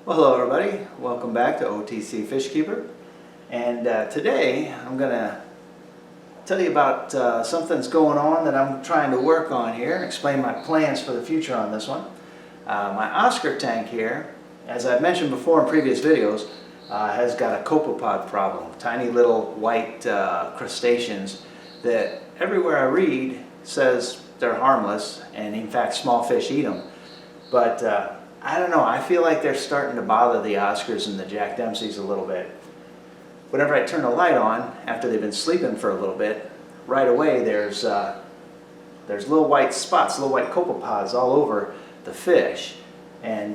Well, hello everybody. Welcome back to OTC Fish Keeper. And today I'm going to tell you about something that's going on that I'm trying to work on here and explain my plans for the future on this one. My Oscar tank here, as I've mentioned before in previous videos, has got a copepod problem. Tiny little white crustaceans that everywhere I read says they're harmless, and in fact small fish eat them. But I don't know, I feel like they're starting to bother the Oscars and the Jack Dempseys a little bit. Whenever I turn the light on, after they've been sleeping for a little bit, right away there's little white spots, little white copepods all over the fish. And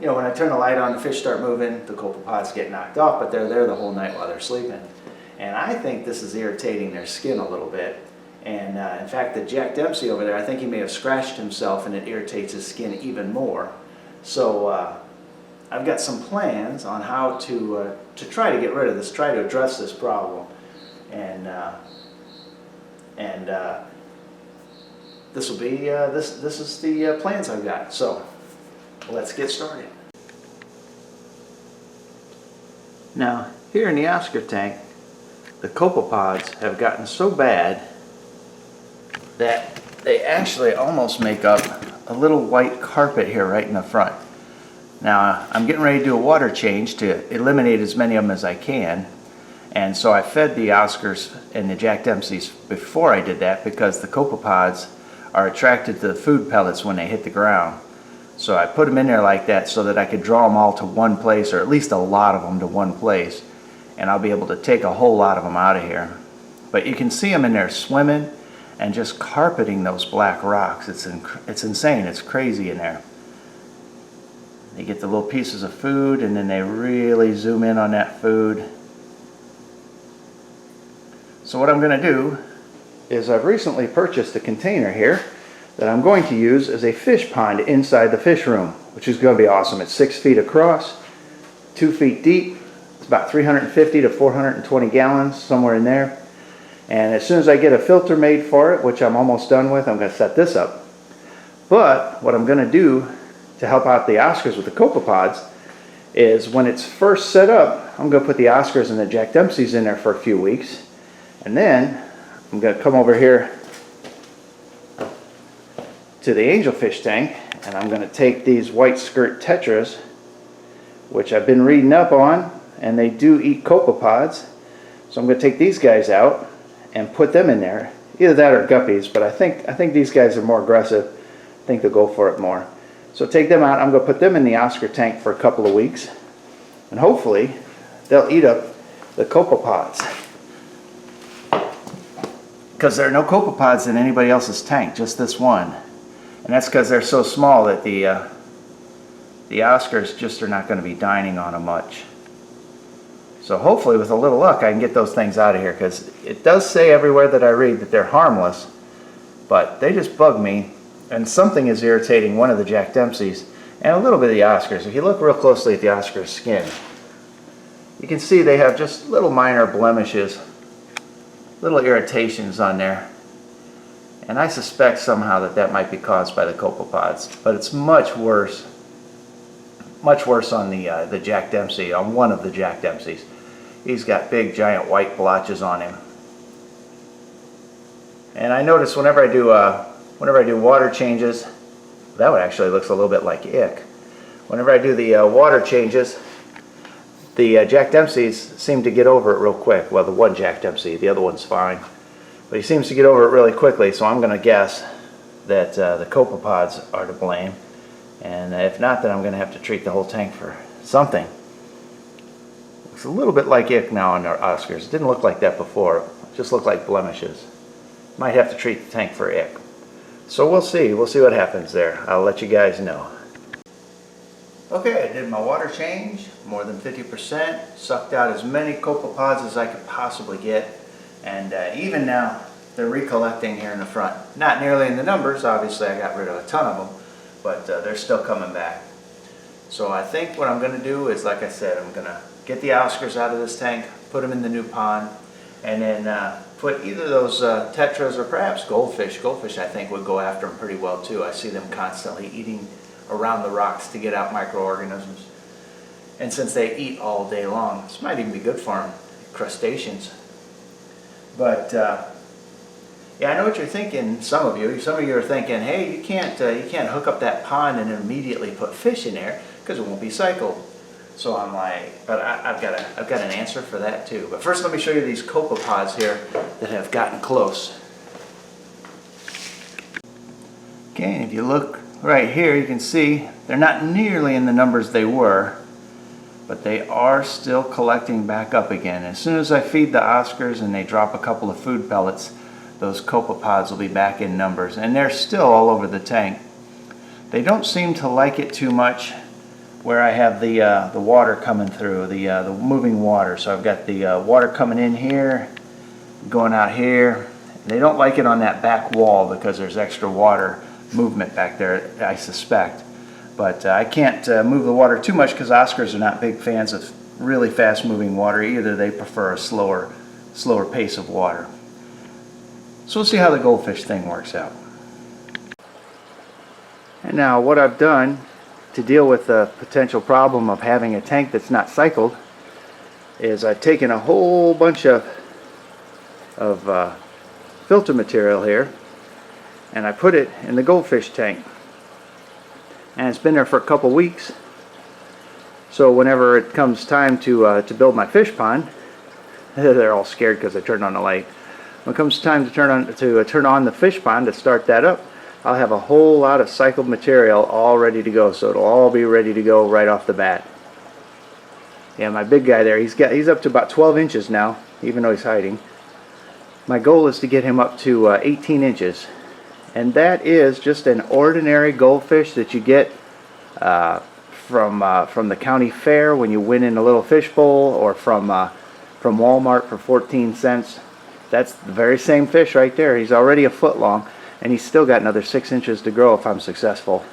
you know, when I turn the light on, the fish start moving, the copepods get knocked off, but they're there the whole night while they're sleeping. And I think this is irritating their skin a little bit. And in fact, the Jack Dempsey over there, I think he may have scratched himself and it irritates his skin even more. So I've got some plans on how to try to get rid of this, try to address this problem, and this will be this is the plans I've got. So let's get started. Now here in the Oscar tank, the copepods have gotten so bad that they actually almost make up a little white carpet here right in the front. Now I'm getting ready to do a water change to eliminate as many of them as I can, and so I fed the Oscars and the Jack Dempseys before I did that because the copepods are attracted to the food pellets when they hit the ground. So I put them in there like that so that I could draw them all to one place, or at least a lot of them to one place, and I'll be able to take a whole lot of them out of here. But you can see them in there swimming and just carpeting those black rocks. It's insane. It's crazy in there. They get the little pieces of food and then they really zoom in on that food. So what I'm going to do is I've recently purchased a container here that I'm going to use as a fish pond inside the fish room, which is going to be awesome. It's 6 feet across, 2 feet deep. It's about 350 to 420 gallons, somewhere in there. And as soon as I get a filter made for it, which I'm almost done with, I'm going to set this up. But what I'm going to do to help out the Oscars with the copepods is when it's first set up, I'm going to put the Oscars and the Jack Dempseys in there for a few weeks. And then I'm going to come over here to the angelfish tank, and I'm going to take these white skirt tetras, which I've been reading up on, and they do eat copepods. So I'm going to take these guys out and put them in there. Either that or guppies, but I think these guys are more aggressive. I think they'll go for it more. So take them out. I'm going to put them in the Oscar tank for a couple of weeks, and hopefully they'll eat up the copepods, because there are no copepods in anybody else's tank, just this one. And that's because they're so small that the Oscars just are not going to be dining on them much. So hopefully with a little luck I can get those things out of here, because it does say everywhere that I read that they're harmless, but they just bug me, and something is irritating one of the Jack Dempseys and a little bit of the Oscars. If you look real closely at the Oscars' skin, you can see they have just little minor blemishes, little irritations on there, and I suspect somehow that might be caused by the copepods, but it's much worse on the Jack Dempsey, on one of the Jack Dempseys. He's got big giant white blotches on him. And I notice whenever I do water changes, that one actually looks a little bit like ick. Whenever I do the water changes, the Jack Dempseys seem to get over it real quick. Well, the one Jack Dempsey, the other one's fine, but he seems to get over it really quickly, so I'm going to guess that the copepods are to blame. And if not, then I'm going to have to treat the whole tank for something. Looks a little bit like ick now on our Oscars. It didn't look like that before. It just looked like blemishes. Might have to treat the tank for ick. So we'll see. We'll see what happens there. I'll let you guys know. Okay, I did my water change, more than 50%. Sucked out as many copepods as I could possibly get. And even now, they're recollecting here in the front. Not nearly in the numbers. Obviously, I got rid of a ton of them. But they're still coming back. So I think what I'm going to do is, like I said, I'm going to get the Oscars out of this tank, put them in the new pond, and then put either those tetras or perhaps goldfish. Goldfish, I think, would go after them pretty well too. I see them constantly eating around the rocks to get out microorganisms. And since they eat all day long, this might even be good for them, crustaceans. But yeah, I know what you're thinking. Some of you are thinking, hey, you can't hook up that pond and immediately put fish in there because it won't be cycled. So I'm like, but I've got an answer for that too. But first, let me show you these copepods here that have gotten close. Okay, and if you look right here, you can see they're not nearly in the numbers they were, but they are still collecting back up again. As soon as I feed the Oscars and they drop a couple of food pellets, those copepods will be back in numbers, and they're still all over the tank. They don't seem to like it too much where I have the water coming through, the moving water. So I've got the water coming in here, going out here. They don't like it on that back wall because there's extra water movement back there, I suspect. But I can't move the water too much because Oscars are not big fans of really fast moving water either. They prefer a slower pace of water. So we'll see how the goldfish thing works out. And now what I've done to deal with the potential problem of having a tank that's not cycled is I've taken a whole bunch of filter material here and I put it in the goldfish tank. And it's been there for a couple weeks. So whenever it comes time to build my fish pond, they're all scared because I turned on the light. When it comes time to turn on the fish pond to start that up, I'll have a whole lot of cycled material all ready to go. So it'll all be ready to go right off the bat. Yeah, my big guy there, he's up to about 12 inches now, even though he's hiding. My goal is to get him up to 18 inches. And that is just an ordinary goldfish that you get from the county fair when you win in a little fish bowl, or from Walmart for 14 cents. That's the very same fish right there. He's already a foot long, and he's still got another 6 inches to grow if I'm successful.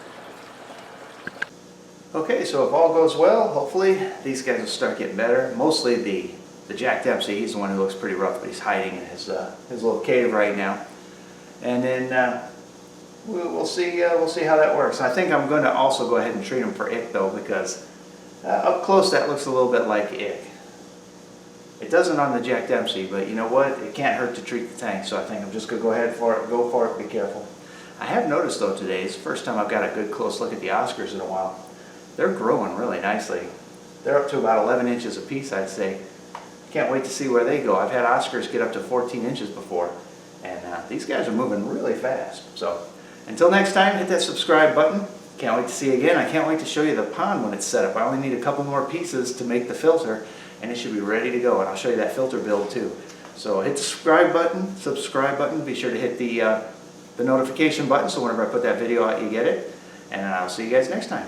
Okay, so if all goes well, hopefully these guys will start getting better. Mostly the Jack Dempsey, he's the one who looks pretty rough, but he's hiding in his little cave right now. And then we'll see how that works. I think I'm going to also go ahead and treat him for ick though, because up close that looks a little bit like ick. It doesn't on the Jack Dempsey, but you know what? It can't hurt to treat the tank, so I think I'm just going to go for it, be careful. I have noticed though today, it's the first time I've got a good close look at the Oscars in a while. They're growing really nicely. They're up to about 11 inches apiece, I'd say. Can't wait to see where they go. I've had Oscars get up to 14 inches before, and these guys are moving really fast. So until next time, hit that subscribe button. Can't wait to see you again. I can't wait to show you the pond when it's set up. I only need a couple more pieces to make the filter, and it should be ready to go. And I'll show you that filter build too. So hit the subscribe button. Be sure to hit the notification button so whenever I put that video out, you get it. And I'll see you guys next time.